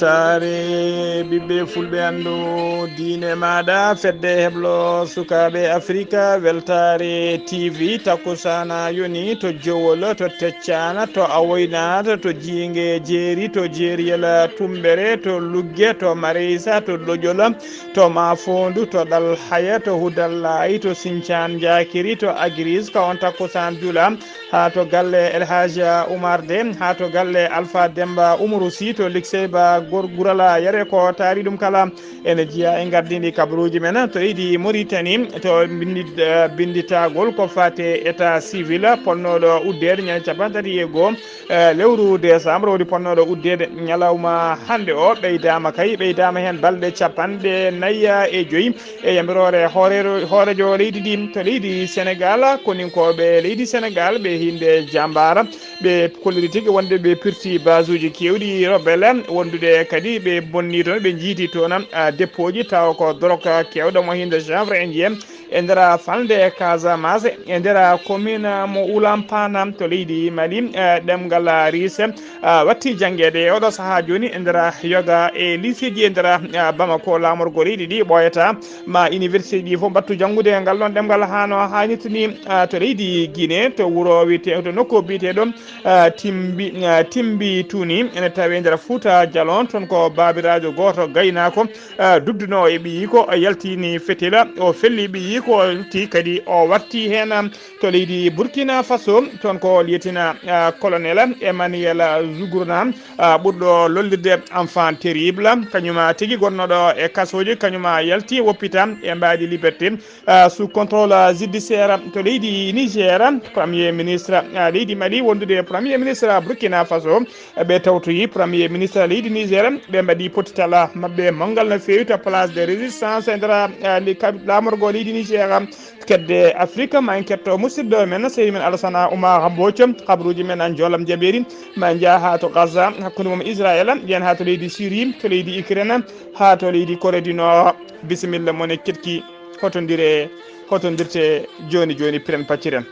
weltare ɓiɓɓe fulɓe andu diine maɗa fedde heblo sukaɓe africa weltare tv takkusana yoni to jowol to teccana to awoynata to jiingue jeeri to jeeriyel tumbere to lugge to mareysa to ɗoƴol to mafondu to ɗal haya to hudallayi to sinthiane diakiri to agris ka on takkusan juula ha to galle elhaja oumar de ha to galle alpha demba umaru si to likseyba gorgurala yare ko taari ɗum kala ene jiiya e gardidi kabaruji men to yiɗi Mauritanie to binditagol ko fate état civil ponnoɗo uddede ñande capantati e goho lewru décembre woni ponnoɗo uddede ñalawma hande o ɓeydama hen balɗe capanɗe nayya e joyyi e yambirore hoorejo leydi ɗi to leydi sénégal koninkoɓe leydi sénégal ɓe hinde jambara ɓe kolliri tigui wonde ɓe pirti base uji kewɗi robele wondude kadi ɓe bonni toon ɓe jiiti toon dépôt ji taw ko drogue kewɗo mo hinde chanvre en jiyem e nder falde Casamance e nder commune mo Oulampan to leydi Mali ɗemngal rise watti jangguede oɗo saaha joni e nder yoga e lycée ji e nder Bamako lamorgo leydi ɗi ɓoyata ma université ɗi foof battu janggude ngal ɗon ɗemgal hano hannitini to leydi Guinée to wuro wiyete to nokku biteɗo timbi tuni ene tawi nder Fouta Djalon toon ko babirajo goto gaynako dudduno e ɓiyi ko yaltini fetila o felli ɓiyi ko ti kadi o watti hen to leydi Burkina Faso toon ko liyetina colonel Emmanuel Zougourna ɓurɗo lollirde enfant terrible kañuma tigui gonnoɗo e kasoji kañuma yalti woppita e mbaɗi liberté sous contrôle judiciaire to leydi Niger premier ministre leydi Mali wondude premier ministre Burkina Faso ɓe tawtoyi premier ministre leydi Niger ɓe mbaɗi potital mabɓe mawgal no fewi to place de résistance e nder lamorgo leydi Niger kedde Afrique ma en ketto musidɗo men sehil men Alassane Oumar Mbodj kabaruji men an joolam jaɓeri ma jaaha to Gaza hakkude mom Israël yen ha to leydi Syrie to leydi Ukraine ha to leydi Corée du Nord bisimilla mone ketki hotondirte joni joni piren pacciren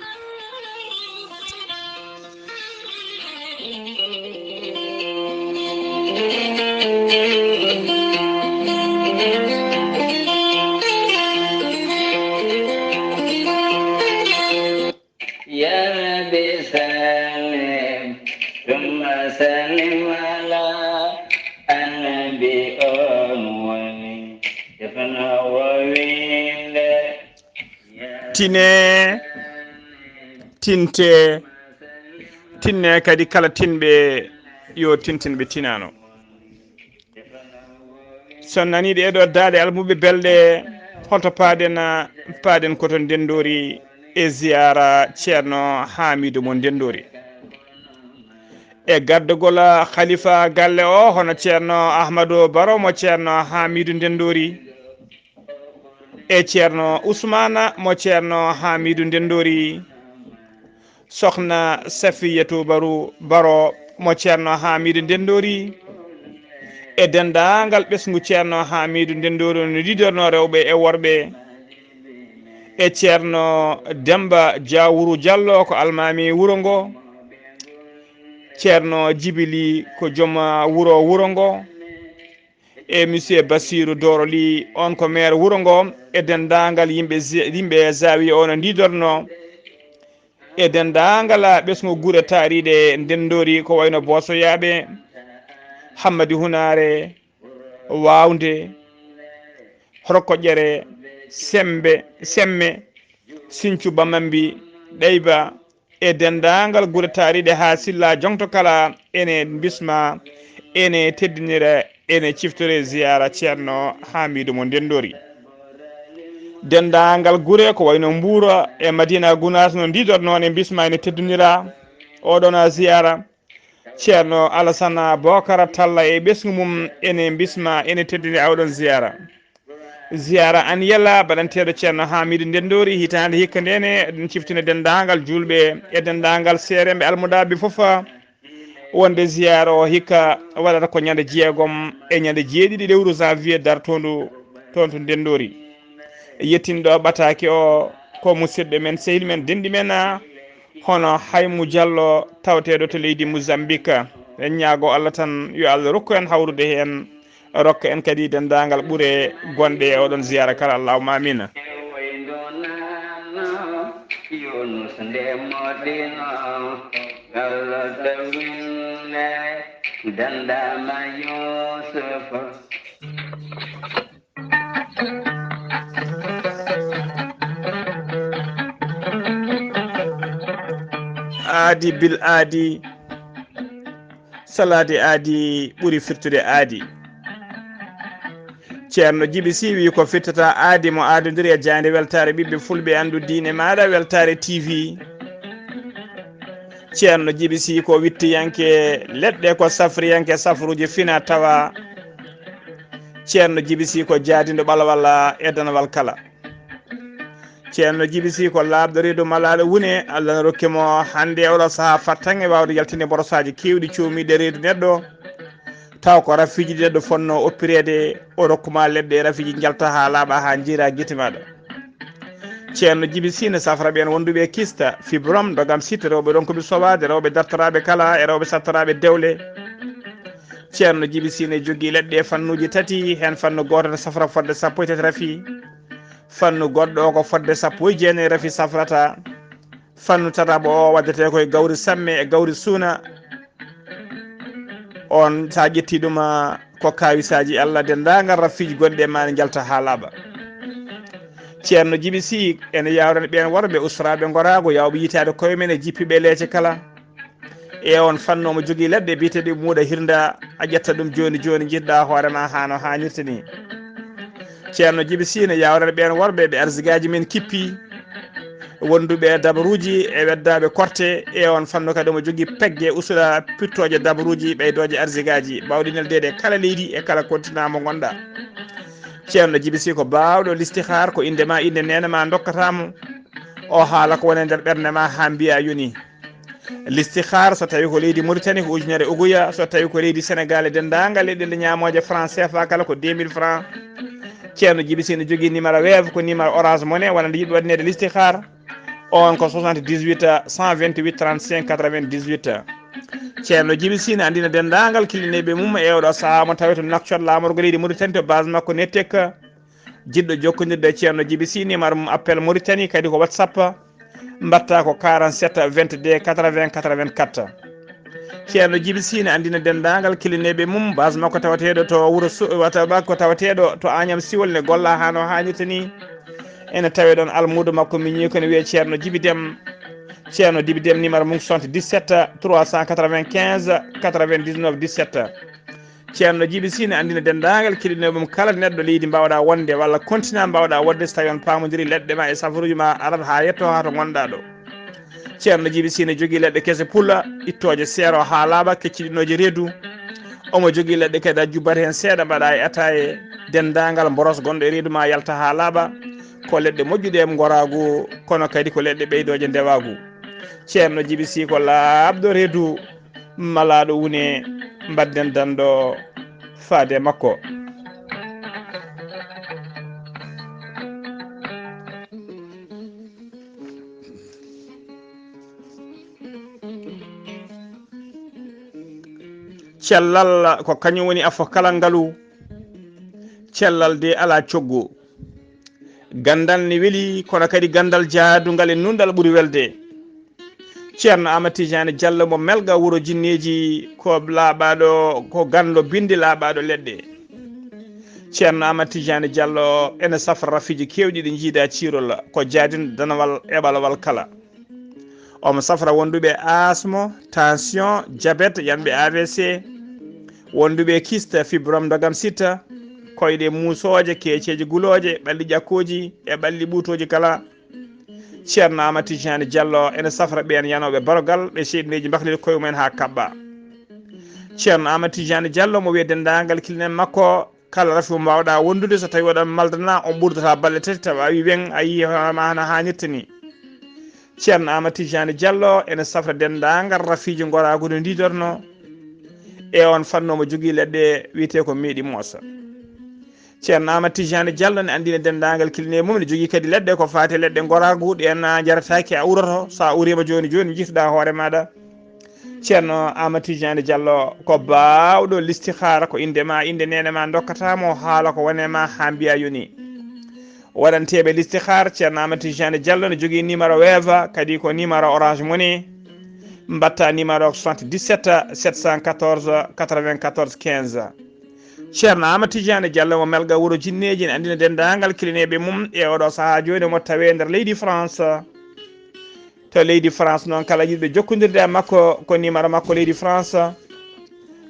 tine tinte tinne kadi kala tinɓe yo tintinɓe tinano son nani ɗeɗo daade almuɓe belɗe holto paaden koto ndendori e ziyara ceerno Hamidou mo ndendori e gardugol khalifa galle o hono ceerno Ahmadou Baro mo ceerno Hamidou ndendori e ceerno Ousmane mo ceerno Hamidou ndendori sokhna Safiyatou Baro mo ceerno Hamidou ndendori e dendagal ɓesgu ceerno Hamidou ndendori no lidorno rewɓe e worɓe e ceerno Demba Diawuru Diallo ko almami wuro ngo ceerno Djibili ko joom wuro ngo e monsieur Bassirou Doroli on ko maire wuro ngo e dendagal yimɓe zawiya o no lidorno e dendagal ɓesgu guure taariɗe ndendori ko wayno Bosoyaɓe Hammadi Hunare Wawnde Horkoƴere Semme Sinthiou Bamambi Ɗeyba e dendagal guure taariɗe ha Silla Jongto kala ene bisma ene teddinira ene ciftore ziyara ceerno Hamidou mo ndendori dendagal guure ko wayno Mboura e Madina Gounas no ndidorno ne bisma ene teddinira oɗon ziyara ceerno Alassane Bocara Talla e ɓesgu mum ene bisma ene teddini awɗon ziyara an yella baɗanteɗo ceerno Hamidou ndendori hitande hikka ndene ɗum ciftina dendagal julɓe e dendagal seeremɓe almudaɓe foof wonde ziyara o hikka waɗata ko ñande jeegom e ñande jeeɗiɗi lewru janvier dartondu toon to ndendori yettinɗo ɓataki o ko musidɗo men sehil men dendi men hono Haymou Diallo tawteɗo to leydi Mozambique en ñaago Allah tan yo Allah rokku en hawrude hen rokka en kadi dendagal ɓuure gonɗe e oɗon ziyara kala allahumma amina aadi bil aadi salade aadi ɓuuri firtude aadi ceerno Djiby Sy wi ko firtata aadi mo aadodiri e jande weltare ɓiɓɓe fulɓe andu diine maɗa weltare TV ceerno Djiby Sy ko wittiyanke leɗɗe ko safriyanke safruji fina tawa ceerno Djiby Sy ko jaadindo ɓalawalla e danawal kala ceerno Djiby Sy ko labɗo reedu malaɗo wune Allah ne rokkimo hande oɗo saaha fattange wawde yaltinde borosaji kewɗi comiɗe reedu neɗɗo taw ko rafiji neɗɗo fonno oppirede o rokkuma leɗɗe rafiji jalta ha laaɓa ha jiira guite maɗa ceerno Djiby Sy ne safra ɓen wonduɓe kista fibrom dogam sitte rewɓe ɗon koɓe sowade rewɓe dartoraɓe kala e rewɓe sattoraɓe dewle ceerno Djiby Sy ne jogui leɗɗe fannuji tati hen fannu goto ne safra fodde sappo e tati rafi fannu goɗɗo ko fodde sappo e jeenayi rafi safrata fannu tataɓo o waddete koye gawri samme e gawri suuna on sa ƴetti ɗuma ko kawisaji Allah dendagal rafiji gonɗe ma ne jalta ha laaɓa ceerno Djiby Sy ene yawrani ɓen worɓe usraɓe gorago yawɓe yitade koye men e jippiɓe leece kala e on fanno mo jogui leɗɗe biyeteɗe muuɗa hirda a ƴetta ɗum joni joni jiɗɗa hoorema hano hannirta ni ceerno Djiby Sy ne yawrani ɓen worɓe ɓe arsigaji men kippi wonduɓe dabaruji e weddaɓe korte e on fanno kadi mo jogui pegge usula pittoje dabaruji ɓeydoje arsigaji bawɗi neldede kala leydi e kala continent mo gonɗa ceerno Djiby Sy ko bawɗo listihar ko indema inde nene ma dokkatamo o haala ko woni nder ɓerde ma ha mbiya yoni listihar so tawi ko leydi Mauritanie ko ujunere uguya so tawi ko leydi Sénégal e dendagal leɗɗele ñamoje franc CFA kala ko 2000 francs ceerno Djiby Sy ne jogui numéro wave ko numéro orange money walla nde yiɗi waɗinede listihar on ko 78 128 35 98 ceerno Djiby Sy ne andina dendagal kilineɓe mum e oɗo saaha mo tawi to nakcot lamorgo leydi Mauritanie to base makko nettek jiɗɗo jokkodirde e ceerno Djiby Sy numéro mum appel Mauritanie kadi ko WhatsApp mbatta ko 47 22 80 84 ceerno Djiby Sy ne andina dendagal kilineɓe mum base makko tawateɗo to wuuro wata makko tawateɗo to Agnam Siwol ne golla hano hannirta ni ene tawe ɗon almudo makko miñi ko ne wiye ceerno Djiby Déme ceerno Djiby Déme numéro mum 77 395 99 17 ceerno Djiby Sy ne andina dendagal kilineɓe mum kala neɗɗo leydi mbawɗa wonde walla continent mbawɗa wonde so tawi on pamodiri leɗɗe ma e safaruji ma arat ha yetto ha to gonɗa ɗo ceerno Djiby Sy ne jogui leɗɗe kese pulla ittoje seero ha laaɓa kecciɗinoje reedu omo jogui leɗɗe kadi a jubbata hen seeɗa mbaɗa e ata e dendagal boros gonɗo e reedu ma yalta ha laaɓa ko leɗɗe moƴƴuɗe e goragu kono kadi ko leɗɗe ɓeydoje ndewagu ceerno Djiby Sy ko labɗo reedu malaɗo wune mbadden danɗo faade makko cellal ko kañum woni afo kala ngalu cellal de ala coggu gandal ne weeli kono kadi gandal jaadungal e nundal ɓuuri welde ceerno Amadou Tidiane Diallo mo melga wuuro jinneji ko laaɓaɗo ko gando binde laaɓaɗo leɗɗe ceerno Amadou Tidiane Diallo ene safra rafiji kewɗi ɗi jiida cirol ko jaadin danawal e ɓalawal kala omo safra wonduɓe asmo tension diabète yanɓe AVC wonduɓe kiste fibrom dogam sitta koyɗe musoje keeceji guloje ɓalli ƴakkoji e ɓalli ɓuutoji kala ceerno Amadou Tidiane Diallo ene safra ɓen yanoɓe barogal ɓe seeɗineji mbahlide koye mumen ha kaɓɓa ceerno Amadou Tidiane Diallo mo wiye dendagal kilinen makko kala rafi mo mbawɗa wondude so tawi oɗon maldana on ɓurdata balle tati tawa a wi wen a yi ma hana hannirta ni ceerno Amadou Tidiane Diallo ene safra dendagal rafiji goragude ndidorno e on fannomo jogui leɗɗe wiyete ko meeɗi moosa ceerno Amadou Tidiane Diallo ne andine dendagal kiline mum ne jogui kadi leɗɗe ko fate leɗɗe goragu ɗen jarataki a uroto sa urima joni joni jiituɗa hoore maɗa ceerno Amadou Tidiane Diallo ko baawɗo listihara ko indema inde nene ma dokkatamo haala ko wonema ha mbiya yoni waɗanteɓe listihar ceerno Amadou Tidiane Diallo ne jogui numéro weva kadi ko numéro orange money mbatta numéro 77 714 94 15 ceerno Amadou Tidiane Diallo mo melga wuuro jinneji ne andina dendagal kilineɓe mum e oɗo saaha joni mo tawe nder leydi France to leydi France noon kala yiɗɓe jokkodirde makko ko numéro makko leydi France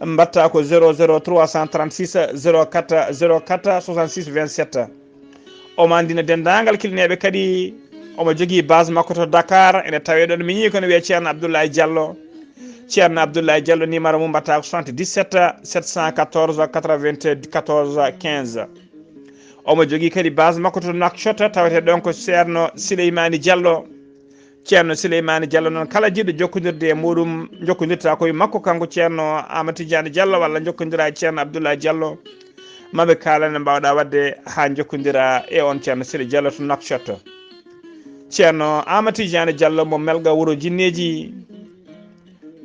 mbatta ko 00336 04 04 66 27 omo andina dendagal kilineɓe kadi omo jogui base makko to Dakar ene tawe ɗon miñi kono wiye ceerno Abdoulaye Diallo ceerno Abdoulaye Diallo numéro mum mbatta ko 77 714 94 15 omo jogui kadi base makko to Nouakchott tawete ɗon ko ceerno Souleymani Diallo ceerno Souleymani Diallo noon kala jiɗɗo jokkodirde e muɗum jokkodirta koye makko kanko ceerno Amadou Tidiane Diallo walla jokkodira e ceerno Abdoulaye Diallo maɓe kalane mbawɗa wadde ha jokkodira e on ceerno Sile Diallo to Nouakchott ceerno Amadou Tidiane Diallo mo melga wuuro jinneji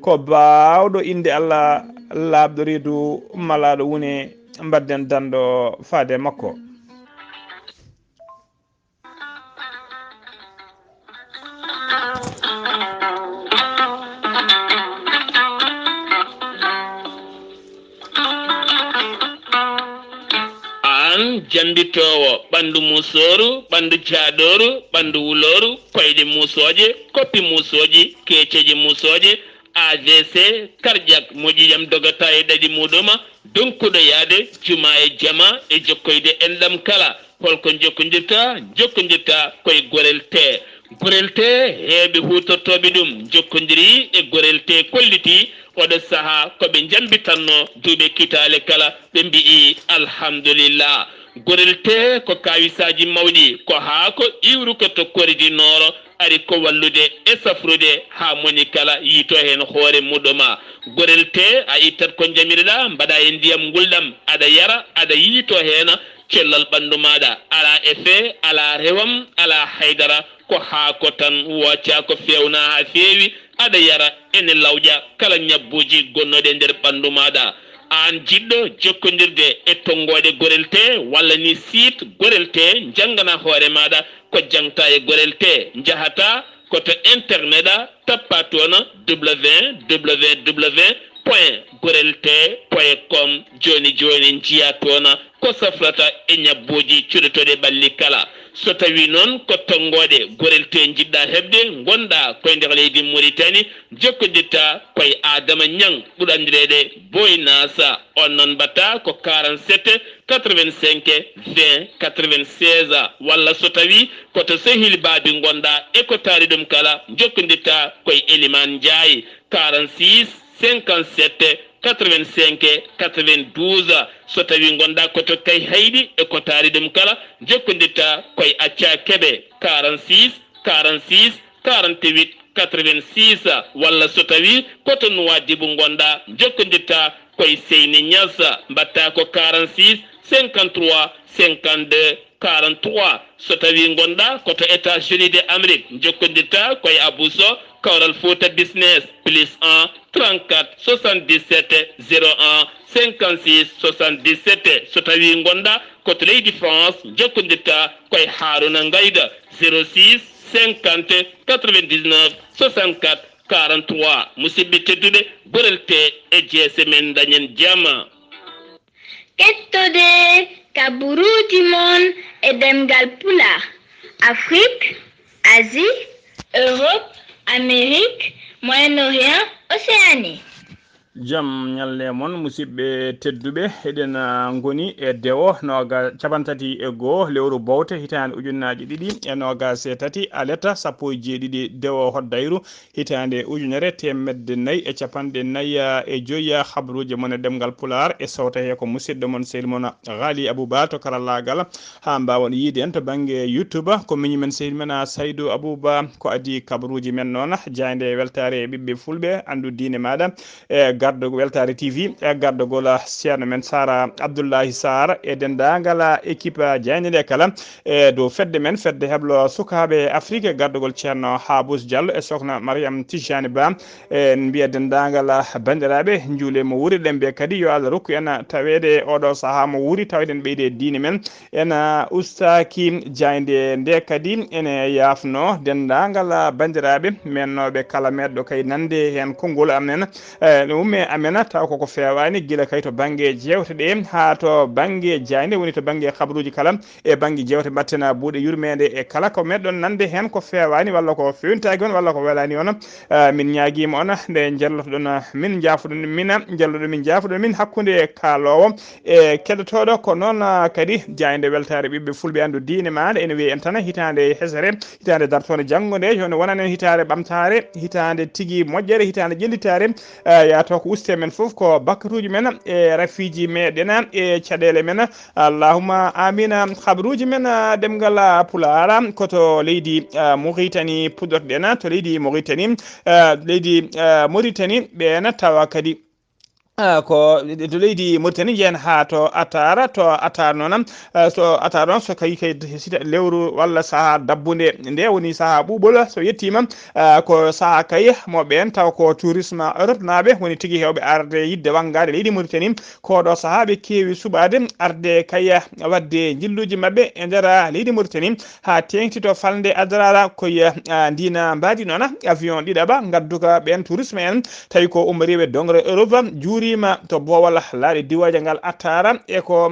ko bawɗo inde Allah labɗo reedu malaɗo wune mbadden dando faade makko jambitowo ɓandu musoru ɓandu jaɗoru ɓandu wuloru koyɗe musoje koppi musoji keceji musoje AVC cardiaque moƴƴiyam dogata e ɗaɗi muɗuma donkuɗo yaade juma e jama e jokkoyde enɗam kala holko jokkodirta koye gorel te heeɓe hutortoɓe ɗum jokkodiri e gorel te kolliti oɗo saaha koɓe jambitanno duuɓe kitale kala ɓe mbi'i alhamdulillah gorel te ko kawisaji mawɗi ko haa ko iwru ko to koridinoro ari ko wallude e safrude ha moni kala yiito hen hoore muɗuma gorel te a ittat ko jamireɗa mbaɗa e ndiyam gulɗam aɗa yara aɗa yiito hen cellal ɓandu maɗa ala effet ala rewam ala haydara ko haako tan wocca ko fewna ha feewi aɗa yara ene lawƴa kala ñabbuji gonnoɗe nder ɓandu maɗa an jiɗɗo jokkodirde e tonggode gorel te walla ni site gorel te janggana hoore maɗa ko jangta e gorel te jahata koto internet a tappa toon www.gorelte.com joni jiya toon ko safrata e ñabbuji cuɗotoɗe ɓalli kala so tawi noon ko tonggode gorel te jiɗɗa hebde gonɗa koye nder leydi Mauritanie jokkodirta koye Adama Niang ɓuuri andirede Boy Nasa on noon mbatta ko 47 85 20 96 walla so tawi koto sehil baabi gonɗa e ko taari ɗum kala jokkodirta koye Eliman Ndiaye 46 57 85 92 so tawi gonɗa koto kay hayɗi e ko taari ɗum kala jokkodirta koye Acca Keɓe 46 46 48 86 walla so tawi koto Nouadhibou gonɗa jokkodirta koye Seyni Niass mbatta ko 46 53 52 43 so tawi gonɗa koto États-Unis d'Amérique jokkodirta koye Abou Sow Kawral Fouta Business +1 34 77 01 56 77 so tawi gonɗa koto leydi France jokkodirta koye Haruna Ngayda 06 50 99 64 43 musidɓe tedduɓe gorel te e jeese men dañen jama kettode kaburuji mon e ɗemngal pulaar Afrique Asie Europe Amérique Moyen-Orient Océanie jam ñalle mon musidɓe tedduɓe eɗen goni e dewo noga capantati e goho lewru bowte hitande ujunnaje ɗiɗi e nogas e tati aleta sappo e jeeɗiɗi dewo hoddayru hitande ujunere temedde nayyi e capanɗe nayyi e joyyi habaruji mon e ɗemgal pulaar e sawtahe ko musidɗo mon sehil mon Ghalii Abuu to karallagal ha mbawon yiide en to banggue YouTube ko miñumen sehil men Saydou Abou ko adi kabaruji men noon jayde weltare e ɓiɓɓe fulɓe andu diine maɗa e gardugo weltare TV e gardugol ceerno men Sara Abdoullahi Sar e dendagal équipe jaynede kala e do fedde men fedde heblo sukaɓe Afrique gardugol ceerno Habous Diallo e sokhna Mariam Tijani Ba e mbiya dendagal bandiraɓe juule mo wuri ɗen ɓe kadi yo Allah rokku en tawede oɗo saaha mo wuri taweden ɓeyde diine men ena ustaki jayde nde kadi ene yafno dendagal bandiraɓe mennoɓe kala meɗɗo kay nande hen konngol amen umme amen taw koko fewani gila kay to banggue jewte ɗe ha to banggue jayde woni to banggue kabaruji kala e banggue jewte battena buuɗe yurmede e kala ko meɗɗon nande hen ko fewani walla ko fewintaki on walla ko welani on min ñaguima on nde jallotoɗon min jafuɗon min jafuɗon min hakkude kalowo e keɗotoɗo ko noon kadi jayde weltare ɓiɓɓe fulɓe andu diine maɗa ene wiye en tan hitande hesere hitande dartone janggo nde hono wonanen hitande ɓamtare hitande tigui moƴƴere hitande jellitare yato ko uste men foof ko bakkatuji men e rafiji meɗen e caɗele men allahumma amina habaruji men ɗemgal pulara koto leydi Mauritanie puɗɗotoɗen to leydi Mauritanie Mauritanie ɓen tawa kadi ko to leydi Mauritanie yen ha to atara noon so kay sita lewru walla saha dabbude nde woni saha ɓuɓol so yettima ko saha kay mo ɓen taw ko tourisme Europe naɓe woni tigui hewɓe arde yidde wangade leydi Mauritanie koɗo saha ɓe kewi suɓade arde kay wadde jilluji mabɓe e nder leydi Mauritanie ha tengtito falde adrara koye ndina mbadi noon avion ɗiɗaɓa gadduka ɓen tourisme en tawi ko ummoriɓe dongre Europe juurima to bowal laaɗe diwaji ngal attara eko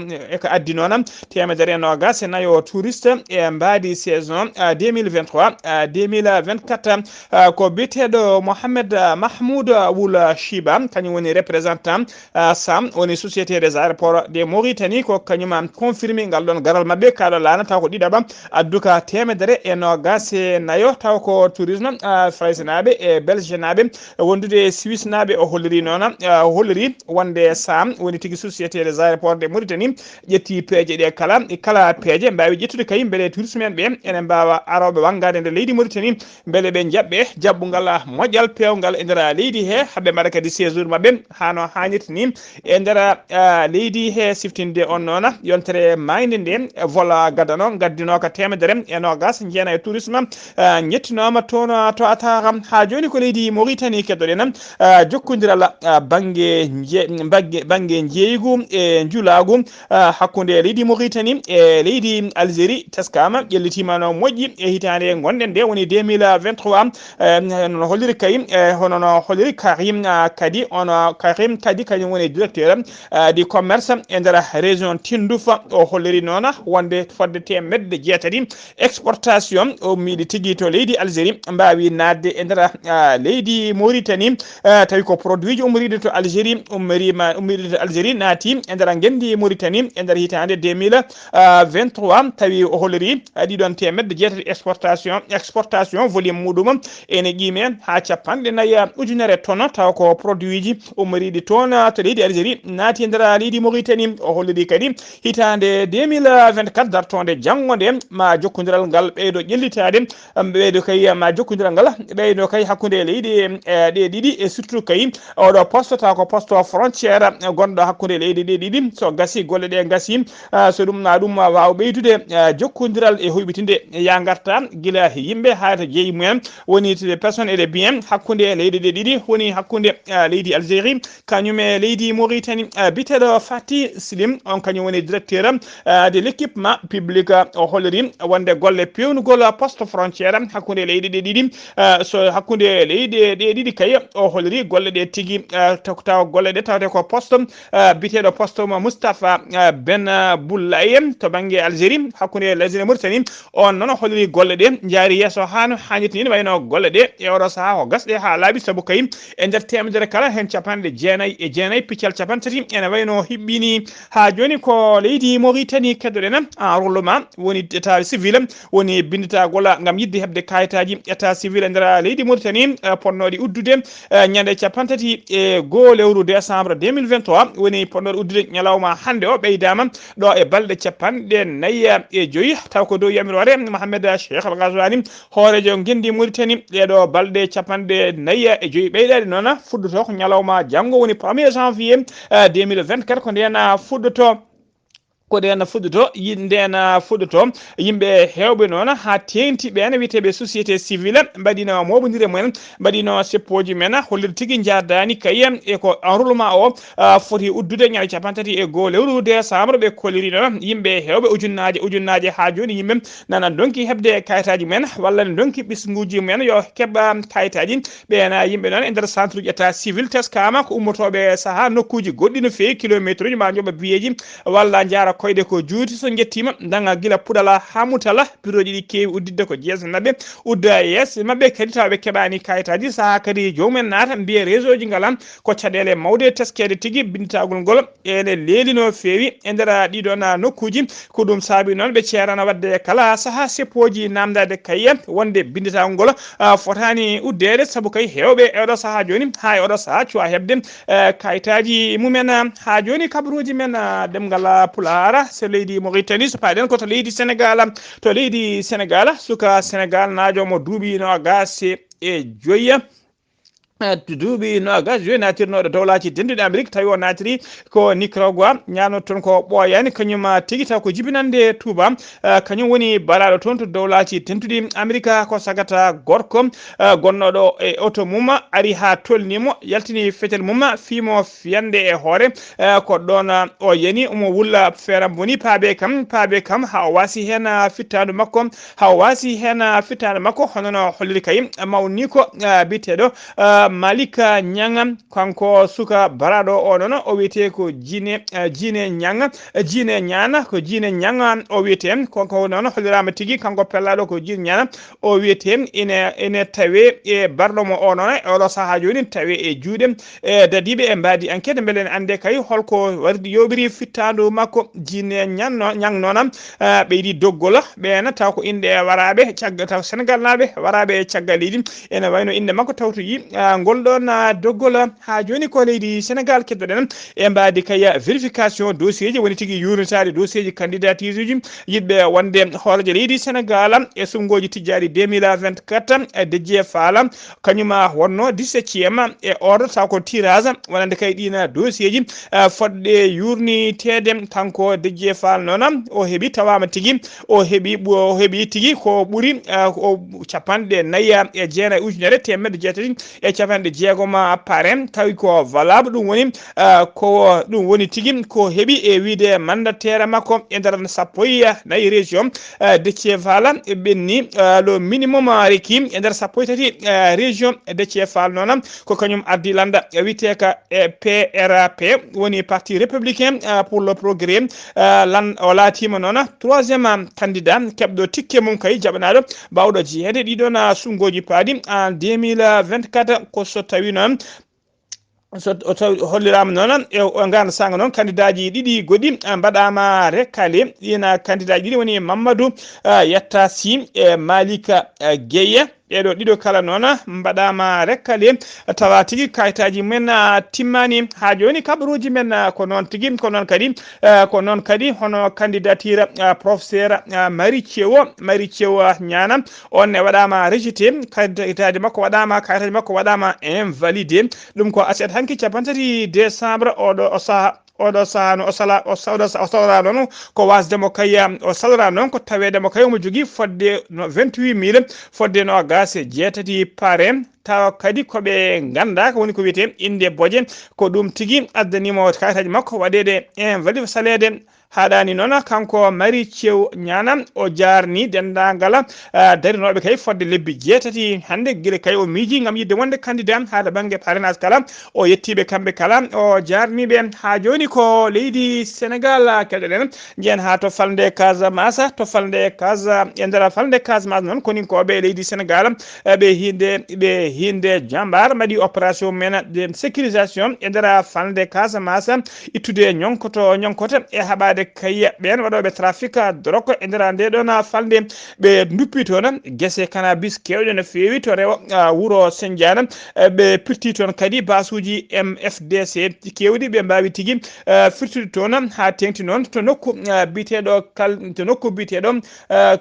addi noon temedere nogas e nayo touriste e mbadi saison 2023 2024 ko biteɗo Mohamed Mahmoud Wul Shiba kañum woni représentant SAM woni société des aéroports de Mauritanie ko kañum confirmé ngal ɗon garal mabɓe kaɗo lana taw ko ɗiɗaɓa adduka temedere e nogas e nayo taw ko tourisme France naɓe e Belge naɓe wondude Suisse naɓe o holliri noon holliri wonde SAM woni tigui société des aéroports de Mauritanie ƴetti peeje ɗe kala peeje mbawi ƴettude kay beele tourisme en ɓe ene mbawa aroɓe wangade nder leydi Mauritanie beele ɓe jaɓɓe jaɓɓugal moƴƴal pewgal e nder leydi he haɓe mbaɗa kadi séjour mabɓe hano hannirta ni e nder leydi he siftinde on noon yontere mayde nde vol gadano gaddino ko temedere e nogas jeena e tourisme jettinoma toon to atara ha joni ko leydi Mauritanie keddoɗen jokkodiral banggue jeeygu e julagu hakkude leydi Mauritanie e leydi Algérie teskama ƴellitima no moƴƴi e hitande gonɗen nde woni 2023 no holliri kay hono no holliri Karim kadi kañum woni directeur du commerce e nder région Tindouf o holliri noon wonde fodde temedde jeetati exportation o miiɗi tigui to leydi Algérie mbawi nadde e nder leydi Mauritanie tawi ko produit ji ummoride to Algérie ummoride to Algérie naati e nder gendi Mauritanie e nder hitande 2023 tawi o holliri ɗiɗon temedde jeetati exportation volume muɗum ene qiime ha capanɗe nayyi ujunere tonnes taw ko produit ji ummoriɗi toon to leydi Algérie naati e nder leydi Mauritanie o holliri kadi hitande 2024 dartonde janggo nde ma jokkodiral ngal ɓeydo ƴellitade ɓeydo kay ma jokkodiral ngal ɓeydo kay hakkude leydi ɗe ɗiɗi e surtout kay oɗo poste taw ko poste frontiére gonɗo hakkude leydi ɗe ɗiɗi so gasi golle ɗe gasi so ɗum na ɗum wawa ɓeydude jokkodiral e hoyɓitinde ya garta guila yimɓe ha to jeeyi mumen woni les personnes et les biens hakkude leydi ɗe ɗiɗi woni hakkude leydi Algérie kañum e leydi Mauritanie biteɗo Fati Slim on kañum woni directeur de l'équipement public o holliri wonde golle pewnugol poste frontiére hakkude leydi ɗe ɗiɗi so hakkude leydi ɗe ɗiɗi kay o holliri golle ɗe tigui taw golle ɗe tawte ko poste biteɗo poste mo Moustapha Ben Boulaye to banggue Algérie hakkude Algérie e Mauritanie on noon holliri golle ɗe jaari yesso hano hannirta ni wayno golle ɗe e oɗo saaha ko gasɗe ha laaɓi saabu kay e nder temedere kala hen capanɗe jeenayyi piccal capantati ene wayno hiɓɓini ha joni ko leydi Mauritanie keddoɗen enrôlement woni état civil woni binditagol gam yidde hebde kayitaji état civil e nder leydi Mauritanie ponnoɗi uddude ñande capantati e goo lewru décembre 2023 woni ponnoɗo uddude ñalawma hande o ɓeydama ɗo e balɗe capanɗe nayyi e joyyi taw ko dow yamirore Mohamed Cheikh Al Ghazouani hoorejo guendi Mauritanie ɗeɗo balɗe capanɗe nayyi e joyyi ɓeyɗade noon fuddoto ko ñalawma janggo woni 1er janvier 2024 ko ndena fuddoto ko den fuddoto yindena fuddoto yimɓe hewɓe noon ha tengti ɓen witeɓe société civile mbaɗino moɓodire mumen mbaɗino seppoji men holliri tigui jardani kayiyam e ko enroulement o foti uddude ñande capantati e goho lewru décembre ɓe kolliri noon yimɓe hewɓe ujunnaje ha joni yimɓe nana donki hebde kayitaji men walla ne donki ɓisguji men yo keɓa kayitaji ɓena yimɓe noon e nder centre uji état civil teskama ko ummotoɓe saaha nokkuji goɗɗi no fewi kilométre uji ma jooɓa biyeji walla jara koyde ko juuti so jettima daga gila puɗala ha mutala piroji ɗi kewi uddidde ko jeesa mabɓe udda yesso mabɓe kadi tawɓe keɓani kayitaji saaha kadi jomumen naata mbiya réseau ji ngala ko caɗele mawde teskede tigui binditagol ngol ene leeli no fewi e nder ɗiɗon nokkuji ko ɗum saabi noon ɓe ceerano wadde kala saaha seppoji namdade kayya wonde binditagol ngol fotani uddede saabu kay hewɓe eɗo saaha joni ha e oɗo saaha cuwa hebde kayitaji mumen ha joni kabaruji men ɗemngal pulaar so leydi Mauritanie so paɗen koto leydi Sénégal suka Sénégal najomo duuɓi no gase e joyya duuɓi nogas joni natirnoɗo dowlaji denduɗe Amérique tawi o natiri ko Nicaragua ñano toon ko ɓooyani kañum tigui taw ko jibinande Touba kañum woni balaɗo toon to dowlaji tentuɗi Amérique ko sagata gorko gonnoɗo e auto mum ari ha tolnimo yaltini fetel mum fimo fiyande e hoore ko ɗon o yani omo wulla feeram boni paabe kam ha o wasi hen fittadu makko hono no holliri kay mawni ko biteɗo Malika Nyanga kanko suka baraɗo o noon o wiyete ko jine Nyanga o wiyete konko noon hollirama tigui kanko pellaɗo ko jine Nyanga o wiyete ene tawe e barɗomo o noon e oɗo saaha joni tawe e juuɗe dadiɓe e mbadi enquête beele en ande kay holko wardi yoɓiri fittadu makko jine Nyang noon ɓeydi doggol ɓena taw ko inde waraɓe caggal taw Sénégal naɓe waraɓe caggal leydi ene wayno inde makko tawtoyi golɗon doggol ha joni ko leydi Sénégal keddoɗen e mbadi kaya vérification dossier ji woni tigui yurnitade dossier ji candidature uji yidɓe wonde hoorejo leydi Sénégal e sumgoji tijjari 2024 Déthié Fall kañuma wonno 17e e ordre taw ko tirage wonande kay ɗina dossier ji fodde yurnitede kanko Déthié Fall noon o heeɓi tawama tigui o heeɓi tigui ko ɓuuri o capanɗe nayyi e jeenayi ujunere temedde jeetati e capanɗe jeegoma paren tawi ko valable ɗum woni tigui ko heeɓi e wiide mandataire makko e nder sappo e nayyi région Déthié Fall ɓenni le minimum requis e nder sappo e tati région Déthié Fall noon ko kañum addi landa wiyete ka PRP woni parti républicain pour le progrès o laatima noon 3e candidat keɓɗo tikke mum kay jaɓanaɗo bawɗo jeeyede ɗiɗon sungoji paadi en 2024 ko so tawi noon so hollirama noon e ganda sanga noon candidat ji ɗiɗi goɗɗi mbaɗama rekkale ɗina candidat ji ɗiɗi woni Mamadou Yatta Sy e Malika Gueye ɓeɗo ɗiɗo kala noon mbaɗama rekkale tawa tigui kayitaji men timmani ha joni kabaruji men ko noon tigui ko noon kadi hono candidature professeur Marie Thiewo Niane on ne waɗama rejeté kayitaji makko waɗama invalidé ɗum ko aset hanki capantati décembre oɗo saha no o salora noon ko wasdemo kay o salora noon ko tawedemo kay omo jogui fodde 28 000 fodde no gase jeetati pare taw kadi koɓe ganda ko woni ko wiyete inde boje ko ɗum tigui addanimo kayitaji makko waɗede invalide salede haɗani noon kanko Marie Thiewo Niane o jarni dendagal darinoɓe kay fodde lebbi jeetati hande guila kay o miiji gam yidde wonde candidat haɗa banggue parrainage kala o yettiɓe kamɓe kala o jarniɓe ha joni ko leydi Sénégal keɗoɗen jeen ha to falde Casamance e nder falde Casamance noon koni koɓe leydi Sénégal ɓe hinde jambar mbaɗi opération men de sécurisation e nder falde Casamance ittude ñonkoto e haɓade waɗoɓe kayya ɓen waɗoɓe trafic drogue e nder nde ɗon falde ɓe duppi toon guese cannabis kewɗe no fewi to rewa wuro Sendiana ɓe pirti toon kadi basuji MFDC kewɗi ɓe mbawi tigui firtude toon ha tengti noon to nokku biteɗo to nokku biteɗo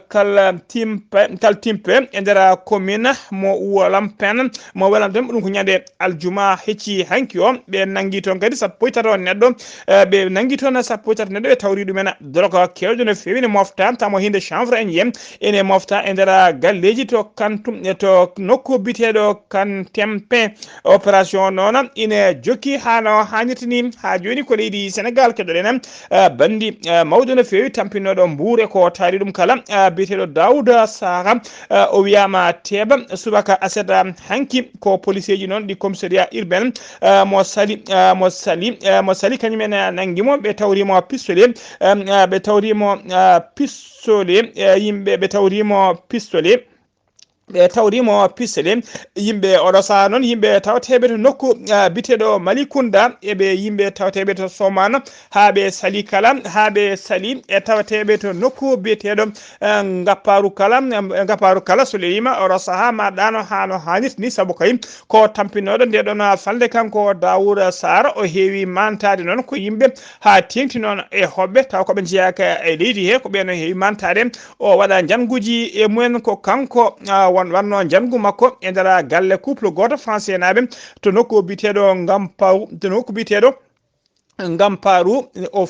kal timpe e nder commune mo walam pen mo walam dem ɗum ko ñande aljuma hecci hanki o ɓe nangi toon kadi sappo e tato neɗɗo ɓe nangi toon sappo e tato neɗɗo ɓe tawri ɗumen drogue kewɗe no fewi ne mofta tamo hinde chanvre en yiyem ene mofta e nder galleji to kantum to nokku biteɗo kan tempe opération noon ine jokki hano hannirtini ha joni ko leydi Sénégal keɗoɗen bandi mawɗo no fewi tampinoɗo Mbour ko taari ɗum kala biteɗo Daouda Sara o wiyama teɓa subaka aseda hanki ko police ji noon ɗi commissariat urbain mo sali kañumen nanguimo ɓe tawrimo pistolet yimɓe ɓe tawrimo pistolet ɓe tawrimo pistolet yimɓe oɗo saha noon yimɓe tawteɓe to nokku biteɗo Malikunda eɓe yimɓe tawteɓe to Somano ha ɓe sali kala ha ɓe sali e tawteɓe to nokku biteɗo Ngapparu kala so leyima oɗo saha ma ɗano hano hannirta ni saabu kay ko tampinoɗo ndeɗon falde kanko Daouda Sara o heewi mantade noon ko yimɓe ha tengti noon e hoɓɓe taw koɓe jeeyaka e leydi he ko ɓeno heewi mantade o waɗa janguji e mumen ko kanko wanno jangu makko e nder galle couple goto français naɓe to nokku biteɗo Ngamparu o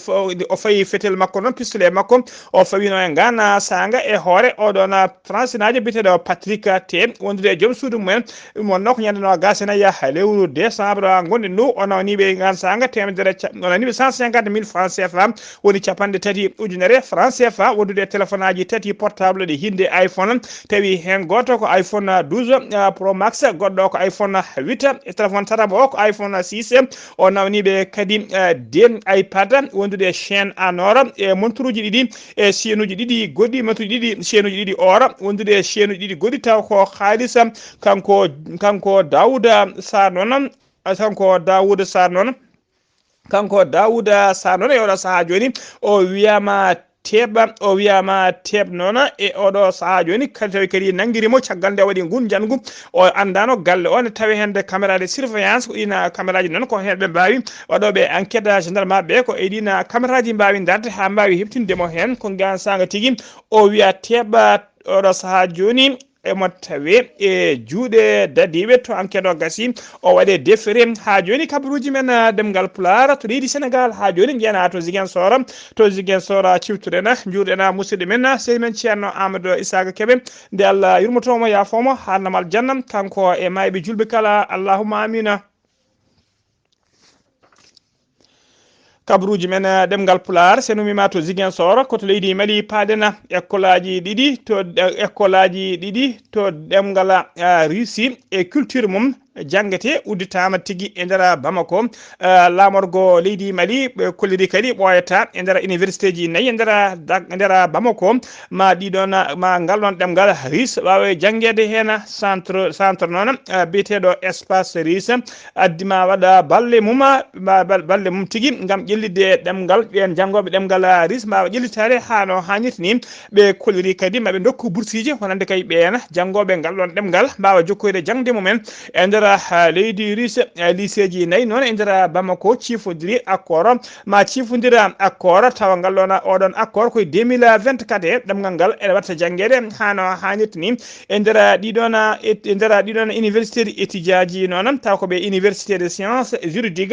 fayi fetel makko noon pistolet makko o fawino e ngana sanga e hoore oɗon français najo biteɗo Patrick T wondude e joom suudu mumen wonno ko ñande no gasenayi lewru décembre gonɗen ɗo o nawniɓe ngan sanga temedere o nawniɓe 150 000 francs CFA woni capanɗe tati ujunere francs CFA wondude téléphone aji tati portable ɗe hinde iPhone tawi hen goto ko iPhone 12 Pro Max goɗɗo ko iPhone 8 e téléphone tataɓo o ko iPhone 6 o nawniɓe kadi den iPad wondude chaîne en or e montoruji ɗiɗi e chaîne uji ɗiɗi goɗɗi montoruji ɗiɗi chaîne uji ɗiɗi or wondude chaîne uji ɗiɗi goɗɗi taw ko haalisa kanko Daouda Sar noon kanko Daouda Sar noon e oɗo saaha joni o wiyama teɓ noon e oɗo saaha joni kadi tawi kadi nanguirimo caggal nde waɗi ngun jangu o andano galle o ne tawi hende caméra de surveillance ko ɗina caméra ji noon ko hen ɓe mbawi waɗoɓe enquête gendarme ɓe ko e ɗina caméra ji mbawi darde ha mbawi heɓtindemo hen ko gan sanga tigui o wiya teɓa oɗo saaha joni emo tawe e juuɗe dadiɓe to enquête o gasi o waɗe déféré ha joni kabaruji men ɗemngal pulaar to leydi Sénégal ha joni jeyana to Ziguinchor ciwtuɗen juurɗen musidɗo men sehil men ceerno Amadou Isaka Kébé nde Allah yurmotomo yafomo harnam aljanna kanko e mayɓe julɓe kala allahumma amina. Kabaruji men ɗemngal pulaar senumima to Ziguinchor koto leydi Mali paadena école aji ɗiɗi to ɗemngal Russie e culture mum jangete udditama tigui e nder Bamako lamorgo leydi Mali ɓe kolliri kadi ɓoyata e nder université ji nayyi e nder Bamako ma ɗiɗon ma ngal ɗon ɗemngal russe wawa jangguede hen centre noon biyeteɗo espace russe addima waɗa balle mum tigui gam ƴellide ɗemngal ɓen janggoɓe ɗemngal russe mbawa ƴellitade hano hannirta ni ɓe kolliri kadi maɓe dokku bourse wonande kay ɓen janggoɓe ngal ɗon ɗemngal mbawa jokkoyde jangde mumen e nder leydi russe lycée ji nayyi noon e nder Bamako cifodiri accord ma cifodira accord tawa ngal ɗon oɗon accord koye 2024 ɗemngal ngal ene watta jangguede hano hannirta ni e nder ɗiɗon université de étudiant ji noon taw koɓe université de sciences juridique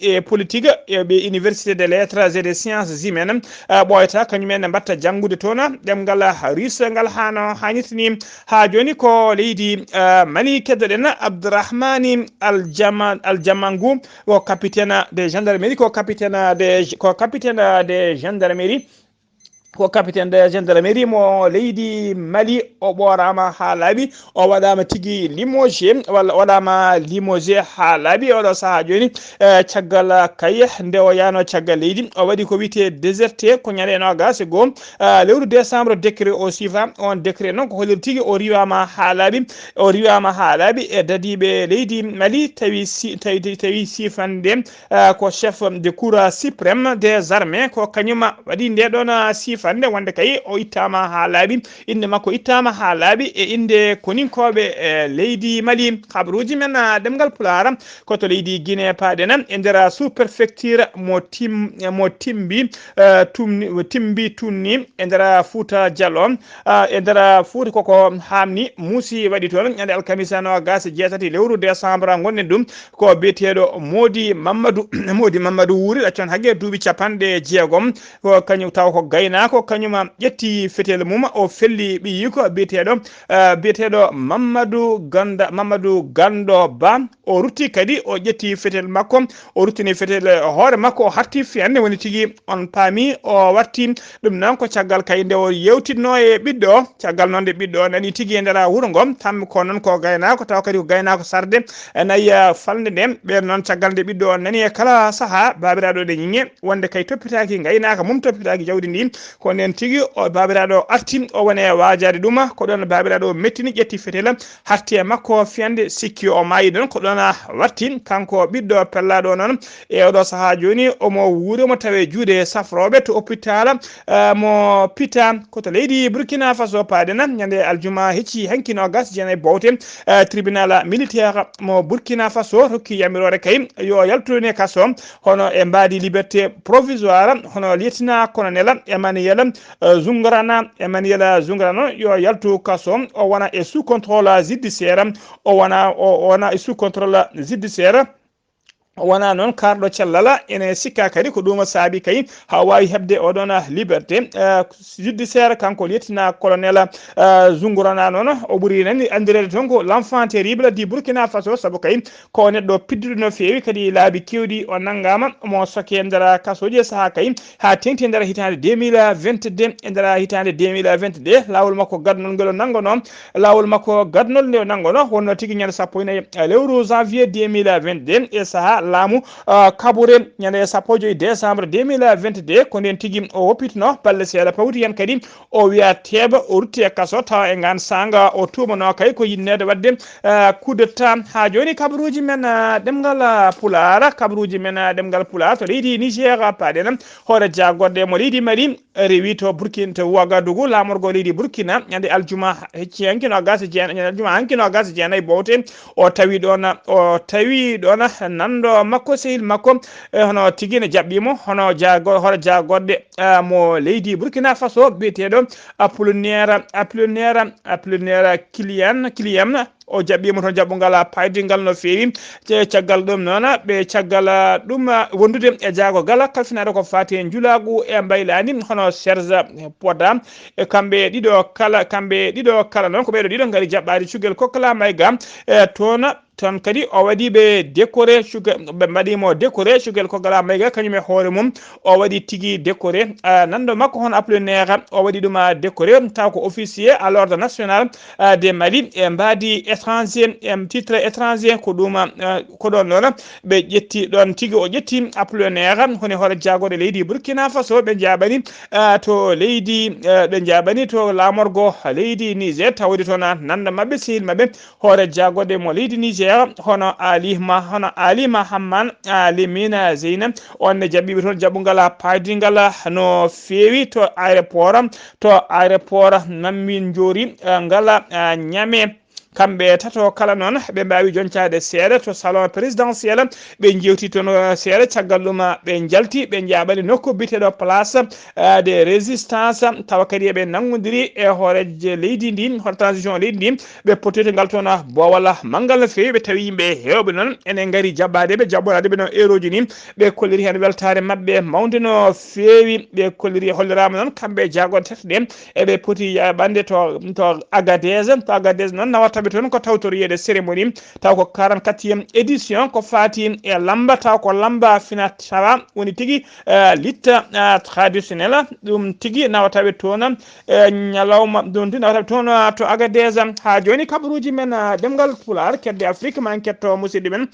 et politique ɓe université de lettres et des sciences humaines ɓoyata kañumen mbatta janggude toon ɗemngal russe ngal hano hannirta ni ha joni ko leydi Mali keddoɗen Abdourahmani Aljamangu ko capitaine de gendarmerie ko capitaine de gendarmerie mo leydi Mali o ɓorama ha laaɓi o waɗama tigui limogé walla waɗama limogé ha laaɓi oɗo saaha joni caggal kaye nde o yano caggal leydi o waɗi ko wiyete déserté ko ñande nogas e goho lewru décembre décret o sifa on décret noon ko hollir tigui o riwama ha laaɓi e dadiɓe leydi Mali tawi sifande ko chef de cour suprême des armées ko kañuma waɗi nde ɗon sifande wonde kay o ittama ha laaɓi inde makko ittama ha laaɓi e inde koninkoɓe leydi Mali habaruji men ɗemgal pulaar koto leydi Guinée paɗena e nder sous préfecture mo timbi tunni e nder Fouta Diallo e nder Fouta koko hamni muusi waɗi toon ñande alkamisa nogas jeetati lewru décembre gonnen ɗum ko biyeteɗo Modi Mamadou wuuri ɗaccon hagge duuɓi capanɗe jeegom ko kañum taw ko gaynako kañuma ƴetti fetel mum o felli ɓiyi ko biyeteɗo Mamadou Gando Ba o rutti kadi o ƴetti fetel makko o ruttini fetel hoore makko o harti fiyande woni tigui on paami o watti ɗum noon ko caggal kay nde o yewtitno e ɓiɗɗo caggal noon de ɓiɗɗo nani tigui e nder wuuro ngo tammi ko noon ko gaynako taw kadi ko gaynako sarde nayi falde nde ɓen noon caggal nde ɓiɗɗo nani e kala saaha babiraɗo ɗe ñiŋe wonde kay toppitaki gaynaka mum toppitaki jawdi ndi ko nden tigui o babiraɗo arti o wone wajade ɗum ko ɗon babiraɗo mettini ƴetti fetel harti e makko fiyande sikki o maayi ɗon ko ɗon watti kanko ɓiɗɗo pellaɗo noon e oɗo saaha joni omo wuuri omo tawe juuɗe safroɓe to hôpital mo pita koto leydi Burkina Faso paadena ñande aljuma hecci hankino gas jeenayi bowte tribunal militaire mo Burkina Faso rokki yamirore kay yo yaltone kaso hono e mbaadi liberté provisoire hono lieutenant colonel Emmanuel Zungrana yo yaltu kaso o wona e sous contrôle judiciaire o wona e sous contrôle judiciaire wona noon karɗo cellala ene sikka kadi ko ɗum saabi kay ha wawi hebde oɗon liberté judiciaire kanko lieutenant colonel Zungurana noon o ɓuuri nani andirede toon ko l'enfant terrible du Burkina Faso saabu kay ko neɗɗo pidduɗo no fewi kadi laabi kewɗi o nanggama mo soke e nder kasoji saaha kay ha tengti e nder hitande 2022 e nder hitande 2022 lawol makko gadnol ngel o nanggono lawol makko gadnol nde o nanggono wonno tigui ñande sappo e nayyi lewru janvier 2022 e saaha laamu kaɓure ñande sappo joyi décembre 2022 ko nden tigui o woppitino balle seeɗa pawti hen kadi o wiya teeba o rutti e kaso tawa e ngan sanga o tumano kay ko yinnede wadde coup d'état ha joni kabaruji men ɗemgal pulaar to leydi Niger paɗena hoore jagorde mo leydi Mali rewi to Burkina to Ouagadougou lamorgo leydi Burkina ñande aljuma hecci hankino gas jeenayi bowte o tawi ɗon nando makko sehil makko hono tigui ne jaɓɓimo hono hoore jagorde mo leydi Burkina Faso biyeteɗo Apollinaire Kilian o jaɓɓimo toon jaɓɓogal paydingal no fewi caggal ɗum noon ɓe caggal ɗum wondude e jagogal kalfinaɗo ko fati e julagu e mbaylani hono Serge Poda e kamɓe ɗiɗo kala noon ko ɓeɗo ɗiɗo gaari jaɓɓade cugel Kokla Mayga toon kadi o waɗi ɓe décoré ɓe mbaɗimo décoré cugel Kokla Mayga kañum e hoore mum o waɗi tigui décoré nando makko hono Apollinaire o waɗi ɗum décoré taw ko officier à l'ordre national des Mali e mbadi étranger titre étranger ko ɗum ko ɗon noon ɓe ƴetti ɗon tigui o ƴetti Apollinaire honi hoore jagode leydi Burkina Faso ɓe jaɓani to lamorgo leydi Niger tawde toon nanda mabɓe sehil mabɓe hoore jagode mo leydi Niger hono Ali Mahamman Ali Mina Zeynab onne jaɓɓiɓe toon jaɓɓugal paydingal no fewi to aéroport Mammin Diori ngala Niamey kamɓe tato kala noon ɓe mbawi joncade seeɗa to salon présidentiel ɓe jewti toon seeɗa caggal ɗum ɓe jalti ɓe jaɓani nokku biteɗo place de résistance tawa kadi eɓe nangodiri e hooreje leydi ndi hoore transition leydi ndi ɓe pottoyta ngal toon bowal manggal no fewi ɓe tawi yimɓe hewɓe noon enen gaari jaɓɓadeɓe jaɓɓoradeɓe no eroji ni ɓe kolliri hen weltare mabɓe mawde no fewi ɓe kolliri hollirama noon kamɓe jagode tati ɗen eɓe poti yaɓande to Agadez noon nawata tawi toon ko tawtoriyede cérémonie taw ko 44e édition ko fati e lamba taw ko lamba fina tawa woni tigui litta traditionnel ɗum tigui nawa tawi toon ñalawma ɗum ti nawa tawi toon to Agadez ha joni kabaruji men ɗemngal pulaar kedde Afrique ma en ketto musidɗo men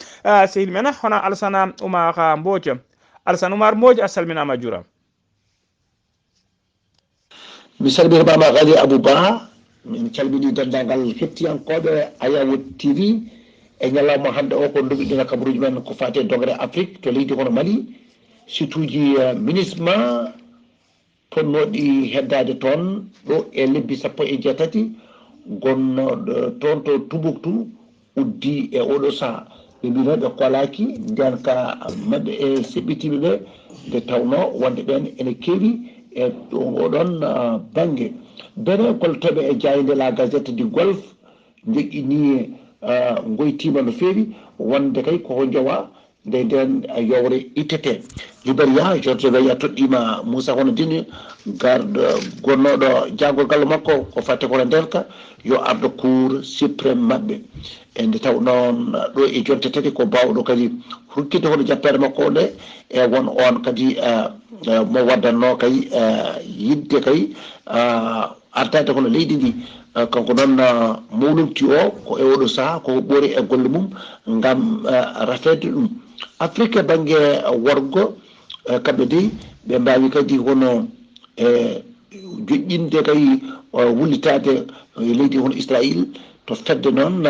sehil men hono Alassane Oumar Mbodj. Alassane Oumar Mbodj a salminama juuram. mi salminimama Ghalii Abuu min calmini dendagal hettiyankoɓe Ayawood TV e ñalawma hande o ko ndoɓiɗina kabaruji men ko fate dogre Afrique to leydi hono Mali surtout ji ministre ma ponnoɗi heddade toon ɗo e lebbi 17 gonnoɗo toon to Tombouctou uddi e oɗo saaha ɓe mbino ɓe kolaki nden ka mabɓe e seɓɓitiɓe ɓe nde tawno wonde ɓen ene keewi e oɗon banggue bene goltoɓe e jayde la gazette du golfe joƴƴini goytima no feewi wonde kay koko jowa nde nden yowre ittete Libéria George Weah toɗɗima Moussa hono dini garde gonnoɗo jaggogal makko ko fatte kono ndenka yo ardo cour suprême mabɓe e nde taw noon ɗo e jonte tati ko bawɗo kadi hukkide hono jappere makko nde e won on kadi mo waddanno kay yidde kay artade hono leydi ndi kanko noon mawlumti o ko e oɗo saaha koko ɓoori e golle mum ngam rafede ɗum Afrique banggue worgo kamɓe dey ɓe mbawi kadi hono joƴƴinde kay wullitade leydi hono Israël to fedde noon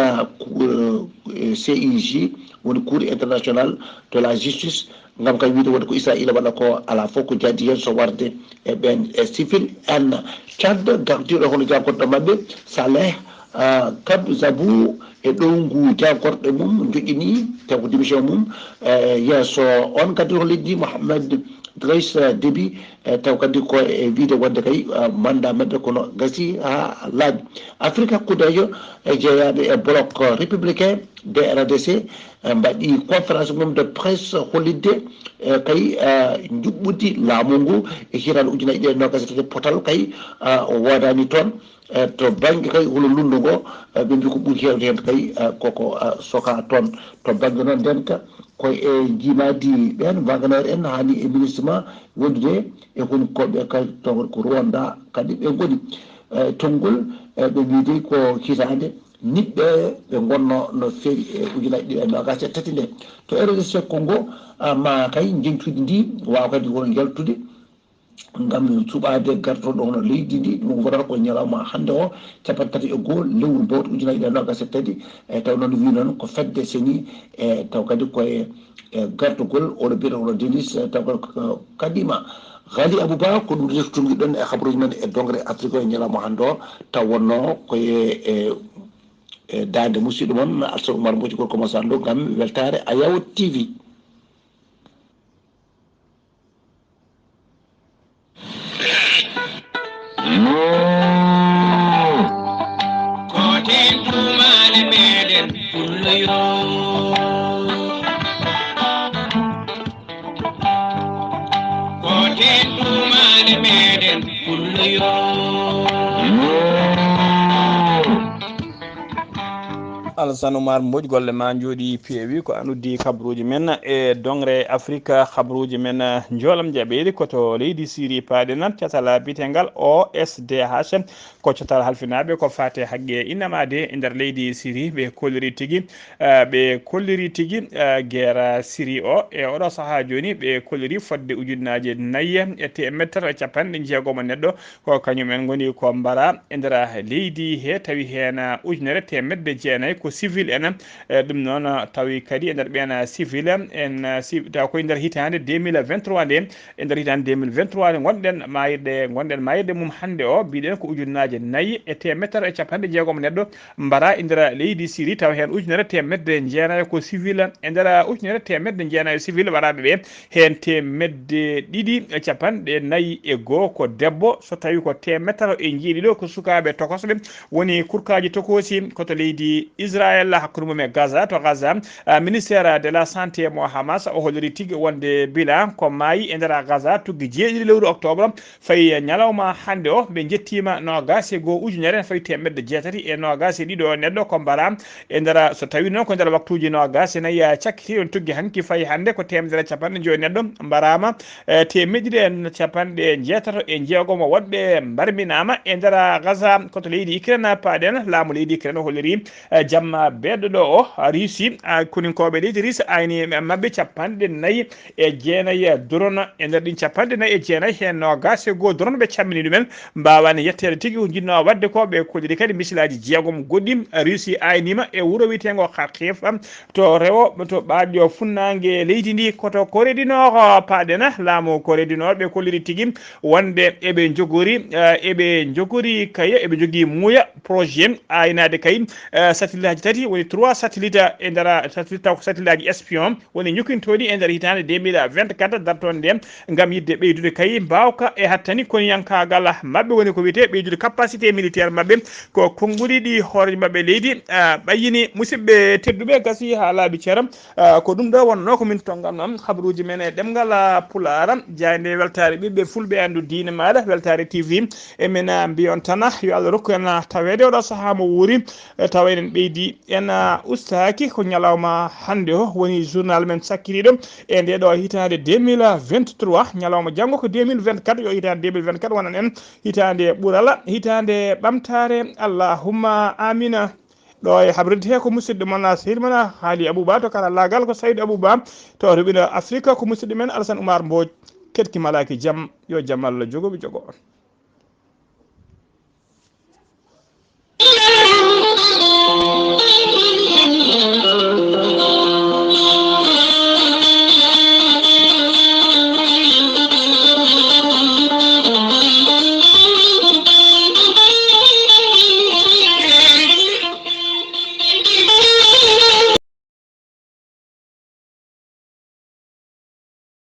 CIJ woni cour international de la justice ngam kay wiide wonde ko Israël waɗa ko ala fof ko jadi hen so warde e ɓen e civil en Tchad gardiɗo hono jaggoɗɗo mabɓe Saleh Abou e ɗowngu jagorɗe mum joƴƴini taw ko démission mum yesso on kadi to leddi Mohamed Driss Déby taw kadi ko e wiide wonde kay mandat mabɓe kono gasi ha laaɓi Afrique hakkudejo e jeeyaɓe e bloc républicain DRDC mbaɗi conférence mum de presse hollidde kay juɓɓudi laamu ngu e hirande ujunnaje ɗiɗi e nogas e tati potal kay wodani toon to banggue kay holo lundu ngo ɓe mbi ko ɓuuri hewde hen kay koko soka toon to banggue noon ndenka koye e jiimadi ɓen waganeur en hani e ministre ma wondude e honi koɓe kay to ko Rwanda kadi ɓe goni tongol ɓe wiide ko hitande niɓɓe ɓe gonno no fewi e ujunnaje ɗiɗi e nogas e tati nde to RDC Congo ma kay jencuɗi ndi wawa kadi hono yaltude ngam suɓade gartoɗo hono leydi ndi ɗum gonata ko ñalawma hande o 31 lewru bowto ujunnaje ɗiɗi e nogas e tati e taw noon wi noon ko fedde seni e taw kadi koye gartugol oɗo biyete hono Denis taw kadima Ghalii Abuu ko ɗum reftugiɗon e habaruji men e dongre Afrique o e ñalawma hande o taw wonno koye e dande musidɗo moon Alassane Oumar Mbodj gorko mo Sando ngam weltare Ayawood TV. Alassane Oumar Mbodj golle ma jooɗi peewi ko anuddi kabaruji men e dongre Afrique kabaruji men joolam jaɓeɗi koto leydi Syrie paaɗen catal bitengal OSDH ko catal halfinaɓe ko fate haqqe innamade e nder leydi Syrie ɓe kolliri tigui guerre Syrie o e oɗo saaha joni ɓe kolliri fodde ujunnaje 4 e temettere capanɗe jeegom neɗɗo ko kañumen goni ko mbara e nder leydi he tawi hen ujunere temedde jeenayyi ko civil en ɗum noon tawi kadi e nder ɓen civil en taw koye nder hitande 2023 nde e nder hitande 2023 nde gonɗen mayirɗe mum hande o mbiɗen ko ujunnaje 4 e temettere e capanɗe jeegom neɗɗo mbara e nder leydi Syrie taw hen ujunere temedde jeenayyi ko civil e nder ujunere temedde jeenayyi civil waɗaɓe ɓe hen temedde ɗiɗi e capanɗe 4 ko debbo so tawi ko temettere e jeeɗiɗo ko sukaɓe tokosɓe woni kurkaji tokosi koto leydi Israël Israel hakkude mum e Gaza to Gaza ministére de la santé mo Hamas o holliri tigi wonde bilan ko maayi e nder Gaza tuggi jeeɗiɗi lewru octobre fayi ñalawma hande o ɓe jettima nogas e goho ujunere fayi temedde jeetati e nogas e ɗiɗo neɗɗo ko mbara e nder so tawi noon ko nder waktuji nogas e nayyi cakkiti on tuggi hanki fayi hande ko temedere capanɗe joyi neɗɗo mbarama temeɗɗiɗi e capanɗe jeetato e jeegom woɗɓe mbarminama e nder Gaza koto leydi Ukraine paaɗen laamu leydi Ukraine holliri jamma bedɗo o Russie kuninkoɓe leydi Russie ayni mabɓe capanɗe nayyi e jeenayyi drone e nder ɗin capanɗe nayyi e jeenayyi hen nogas e goho drone ɓe cammini ɗumen mbawani yettede tigui ko jinno wadde ko ɓe kolliri kadi missilaji jeegom goɗɗi Russie aynima e wuuro wiyetego Kharkiv to rewo to ɓaɗɗo funnague leydi ndi koto Corée du Nord paaɗena laamu Corée du Nord ɓe kolliri tigui wonde eɓe jogori kaye eɓe jogui muuya projet aynade kay satellite aji tati woni 3 satellite e nder satellite aji espion woni ñukintoɗi e nder hitande 2024 darton nde gam yidde ɓeydude kay mbawka e hattani koniyankagal mabɓe woni ko wiyete ɓeydude capacité militaire mabɓe ko konngoliɗi hoore mabɓe leydi ɓayini musidɓe tedduɓe gasi ha laaɓi ceeram ko ɗum ɗo wonno ko min tonggam noon habaruji men e ɗemgal pulaar jayde weltare ɓiɓɓe fulɓe andu diine maɗa weltare TV emin mbiyon tan yo Allah rokku en tawede oɗo saaha mo wuuri tawa enen ɓeydi en ustaki ko ñalawma hande o woni journal men sakkiriɗo e nde ɗo hitande 2023 ñalawma janggo ko 2024 yo hitande 2024 wonan en hitande ɓuurala hitande ɓamtare allahumma amina ɗo e habride he ko musidɗo mon sehil mon Ghalii Abuu to kala lagal ko Saydou Abou Ba to reɓino Afrique ko musidɗo men Alassane Oumar Mbodj ketki malaki jaam yo jaam Allah jogoɓe jogo on.